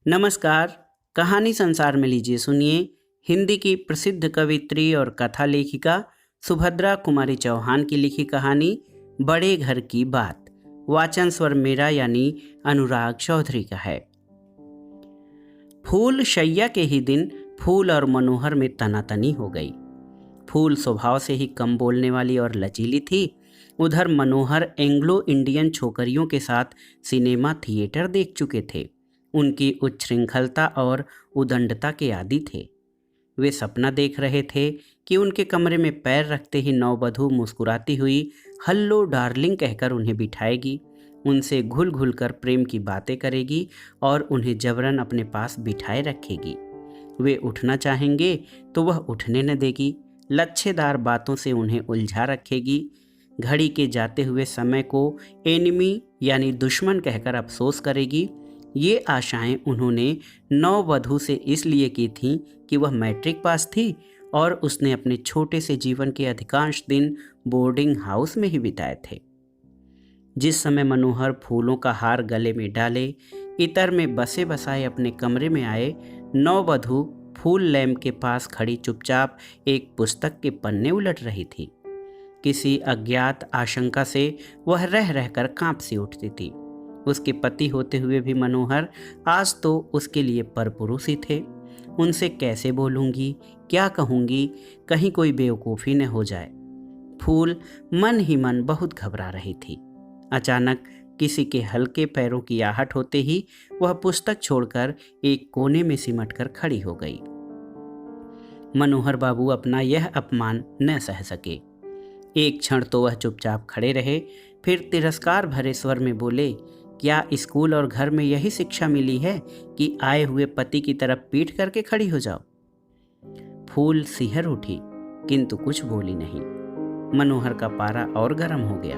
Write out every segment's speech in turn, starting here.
नमस्कार। कहानी संसार में लीजिए सुनिए। हिंदी की प्रसिद्ध कवित्री और कथा लेखिका सुभद्रा कुमारी चौहान की लिखी कहानी बड़े घर की बात। वाचन स्वर मेरा यानी अनुराग चौधरी का है। फूल शैया के ही दिन फूल और मनोहर में तनातनी हो गई। फूल स्वभाव से ही कम बोलने वाली और लचीली थी। उधर मनोहर एंग्लो इंडियन छोकरियों के साथ सिनेमा थिएटर देख चुके थे। उनकी उच्छृंखलता और उदंडता के आदी थे। वे सपना देख रहे थे कि उनके कमरे में पैर रखते ही नववधू मुस्कुराती हुई हल्लो डार्लिंग कहकर उन्हें बिठाएगी, उनसे घुल घुल कर प्रेम की बातें करेगी और उन्हें जबरन अपने पास बिठाए रखेगी। वे उठना चाहेंगे तो वह उठने न देगी, लच्छेदार बातों से उन्हें उलझा रखेगी। घड़ी के जाते हुए समय को एनिमी यानी दुश्मन कहकर अफसोस करेगी। ये आशाएं उन्होंने नववधू से इसलिए की थीं कि वह मैट्रिक पास थी और उसने अपने छोटे से जीवन के अधिकांश दिन बोर्डिंग हाउस में ही बिताए थे। जिस समय मनोहर फूलों का हार गले में डाले इतर में बसे बसाए अपने कमरे में आए, नववधू फूल लैम्प के पास खड़ी चुपचाप एक पुस्तक के पन्ने उलट रही थी। किसी अज्ञात आशंका से वह रह रहकर कांप सी उठती थी। उसके पति होते हुए भी मनोहर आज तो उसके लिए परपुरुष ही थे। उनसे कैसे बोलूंगी, क्या कहूंगी, कहीं कोई बेवकूफ़ी न हो जाए। फूल मन ही मन बहुत घबरा रही थी। अचानक किसी के हल्के पैरों की आहट होते ही वह पुस्तक छोड़कर एक कोने में सिमटकर खड़ी हो गई। मनोहर बाबू अपना यह अपमान न सह सके। एक क्षण तो वह चुपचाप खड़े रहे, फिर तिरस्कार भरे स्वर में बोले, क्या स्कूल और घर में यही शिक्षा मिली है कि आए हुए पति की तरफ पीठ करके खड़ी हो जाओ? फूल सिहर उठी किंतु कुछ बोली नहीं। मनोहर का पारा और गर्म हो गया।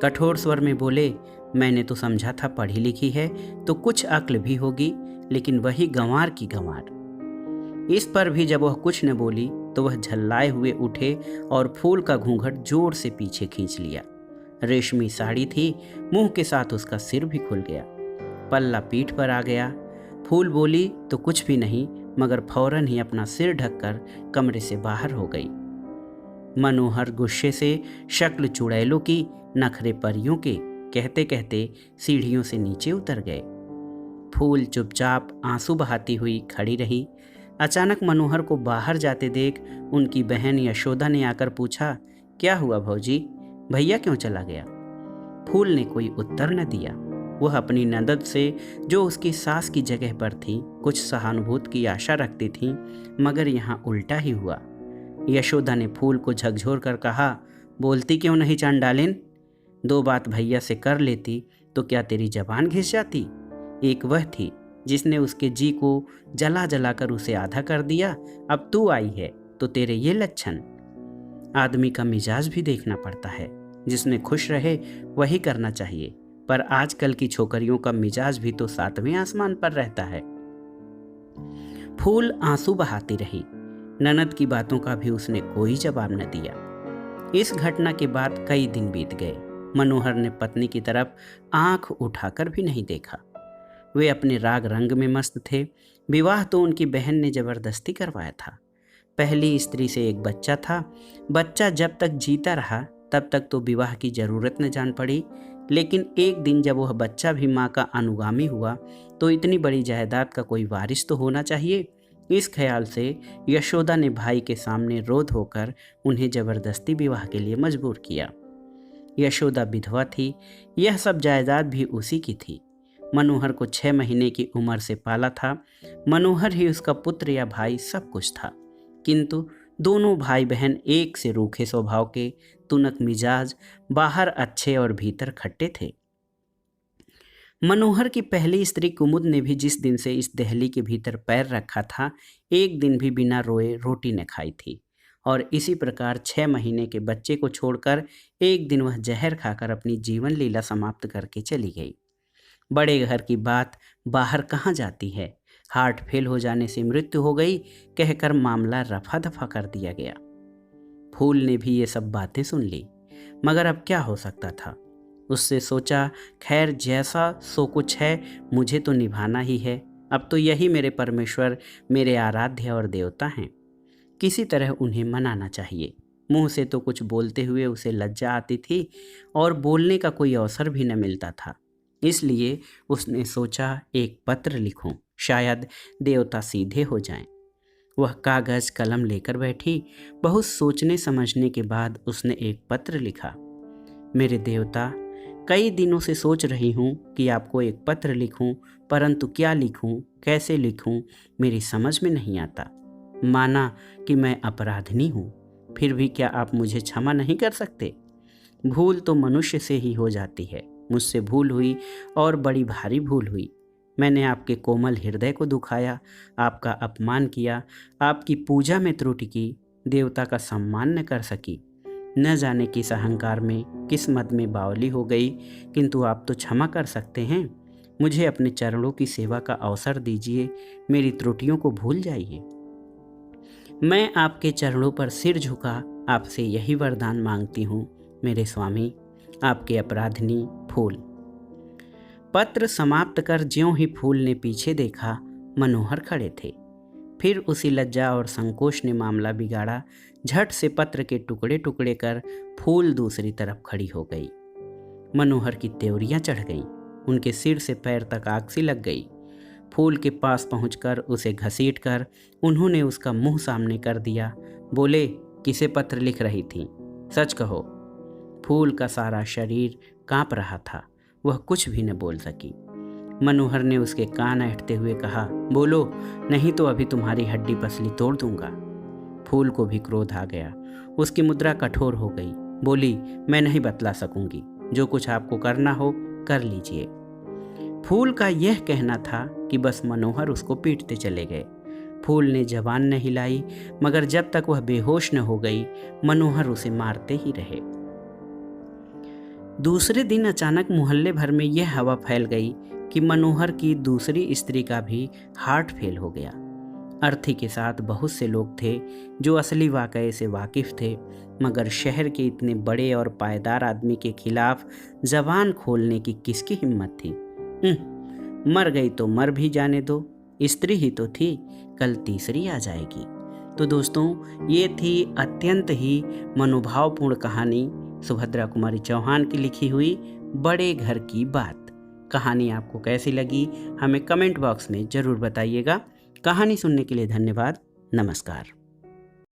कठोर स्वर में बोले, मैंने तो समझा था पढ़ी लिखी है तो कुछ अक्ल भी होगी, लेकिन वही गंवार की गंवार। इस पर भी जब वह कुछ न बोली तो वह झल्लाए हुए उठे और फूल का घूंघट जोर से पीछे खींच लिया। रेशमी साड़ी थी, मुंह के साथ उसका सिर भी खुल गया, पल्ला पीठ पर आ गया। फूल बोली तो कुछ भी नहीं, मगर फौरन ही अपना सिर ढककर कमरे से बाहर हो गई। मनोहर गुस्से से शक्ल चुड़ैलों की, नखरे परियों के कहते कहते सीढ़ियों से नीचे उतर गए। फूल चुपचाप आंसू बहाती हुई खड़ी रही। अचानक मनोहर को बाहर जाते देख उनकी बहन यशोदा ने आकर पूछा, क्या हुआ भौजी, भैया क्यों चला गया? फूल ने कोई उत्तर न दिया। वह अपनी ननद से, जो उसकी सास की जगह पर थी, कुछ सहानुभूति की आशा रखती थी, मगर यहाँ उल्टा ही हुआ। यशोदा ने फूल को झकझोर कर कहा, बोलती क्यों नहीं चांडालिन? 2 बात भैया से कर लेती तो क्या तेरी जबान घिस जाती? एक वह थी जिसने उसके जी को जला जला कर उसे आधा कर दिया, अब तू आई है तो तेरे ये लक्षण। आदमी का मिजाज भी देखना पड़ता है, जिसमें खुश रहे वही करना चाहिए, पर आजकल की छोकरियों का मिजाज भी तो 7वें आसमान पर रहता है। फूल आंसू बहाती रही। ननद की बातों का भी उसने कोई जवाब न दिया। इस घटना के बाद कई दिन बीत गए। मनोहर ने पत्नी की तरफ आंख उठाकर भी नहीं देखा। वे अपने राग रंग में मस्त थे। विवाह तो उनकी बहन ने जबरदस्ती करवाया था। पहली स्त्री से एक बच्चा था। बच्चा जब तक जीता रहा तब तक तो विवाह की जरूरत न जान पड़ी, लेकिन एक दिन जब वह बच्चा भी माँ का अनुगामी हुआ तो इतनी बड़ी जायदाद का कोई वारिस तो होना चाहिए। इस ख्याल से यशोदा ने भाई के सामने रोध होकर उन्हें जबरदस्ती विवाह के लिए मजबूर किया। यशोदा विधवा थी, यह सब जायदाद भी उसी की थी। मनोहर को 6 महीने की उम्र से पाला था। मनोहर ही उसका पुत्र या भाई सब कुछ था, किंतु दोनों भाई बहन एक से रूखे स्वभाव के, तुनक मिजाज, बाहर अच्छे और भीतर खट्टे थे। मनोहर की पहली स्त्री कुमुद ने भी जिस दिन से इस दहली के भीतर पैर रखा था, एक दिन भी बिना रोए रोटी न खाई थी, और इसी प्रकार 6 महीने के बच्चे को छोड़कर एक दिन वह जहर खाकर अपनी जीवन लीला समाप्त करके चली गई। बड़े घर की बात बाहर कहाँ जाती है। हार्ट फेल हो जाने से मृत्यु हो गई कहकर मामला रफा दफा कर दिया गया। फूल ने भी ये सब बातें सुन ली, मगर अब क्या हो सकता था। उससे सोचा, खैर जैसा सो कुछ है, मुझे तो निभाना ही है। अब तो यही मेरे परमेश्वर, मेरे आराध्य और देवता हैं। किसी तरह उन्हें मनाना चाहिए। मुंह से तो कुछ बोलते हुए उसे लज्जा आती थी और बोलने का कोई अवसर भी न मिलता था। इसलिए उसने सोचा एक पत्र लिखूं, शायद देवता सीधे हो जाएं। वह कागज कलम लेकर बैठी। बहुत सोचने समझने के बाद उसने एक पत्र लिखा। मेरे देवता, कई दिनों से सोच रही हूँ कि आपको एक पत्र लिखूं, परंतु क्या लिखूं, कैसे लिखूं, मेरी समझ में नहीं आता। माना कि मैं अपराधिनी हूँ, फिर भी क्या आप मुझे क्षमा नहीं कर सकते? भूल तो मनुष्य से ही हो जाती है। मुझसे भूल हुई और बड़ी भारी भूल हुई। मैंने आपके कोमल हृदय को दुखाया, आपका अपमान किया, आपकी पूजा में त्रुटि की, देवता का सम्मान न कर सकी। न जाने किस अहंकार में, किस मद में बावली हो गई, किंतु आप तो क्षमा कर सकते हैं। मुझे अपने चरणों की सेवा का अवसर दीजिए, मेरी त्रुटियों को भूल जाइए। मैं आपके चरणों पर सिर झुका आपसे यही वरदान मांगती हूँ, मेरे स्वामी। आपके अपराधिनी, फूल। पत्र समाप्त कर ज्यों ही फूल ने पीछे देखा, मनोहर खड़े थे। फिर उसी लज्जा और संकोच ने मामला बिगाड़ा। झट से पत्र के टुकड़े टुकड़े कर फूल दूसरी तरफ खड़ी हो गई। मनोहर की त्योरियां चढ़ गईं। उनके सिर से पैर तक आग सी लग गई। फूल के पास पहुंचकर उसे घसीटकर उन्होंने उसका मुंह सामने कर दिया। बोले, किसे पत्र लिख रही थी? सच कहो। फूल का सारा शरीर कांप रहा था। वह कुछ भी न बोल सकी। मनोहर ने उसके कान ऐंठते हुए कहा, बोलो, नहीं तो अभी तुम्हारी हड्डी पसली तोड़ दूंगा। फूल को भी क्रोध आ गया। उसकी मुद्रा कठोर हो गई। बोली, मैं नहीं बतला सकूंगी। जो कुछ आपको करना हो कर लीजिए। फूल का यह कहना था कि बस मनोहर उसको पीटते चले गए। फूल ने जबान न हिलाई, मगर जब तक वह बेहोश न हो गई, मनोहर उसे मारते ही रहे। दूसरे दिन अचानक मोहल्ले भर में यह हवा फैल गई कि मनोहर की दूसरी स्त्री का भी हार्ट फेल हो गया। अर्थी के साथ बहुत से लोग थे जो असली वाकये से वाकिफ थे, मगर शहर के इतने बड़े और पायदार आदमी के खिलाफ जबान खोलने की किसकी हिम्मत थी? मर गई तो मर भी जाने दो, स्त्री ही तो थी, कल तीसरी आ जाएगी। तो दोस्तों, ये थी अत्यंत ही मनोभावपूर्ण कहानी सुभद्रा कुमारी चौहान की लिखी हुई बड़े घर की बात। कहानी आपको कैसी लगी हमें कमेंट बॉक्स में ज़रूर बताइएगा। कहानी सुनने के लिए धन्यवाद। नमस्कार।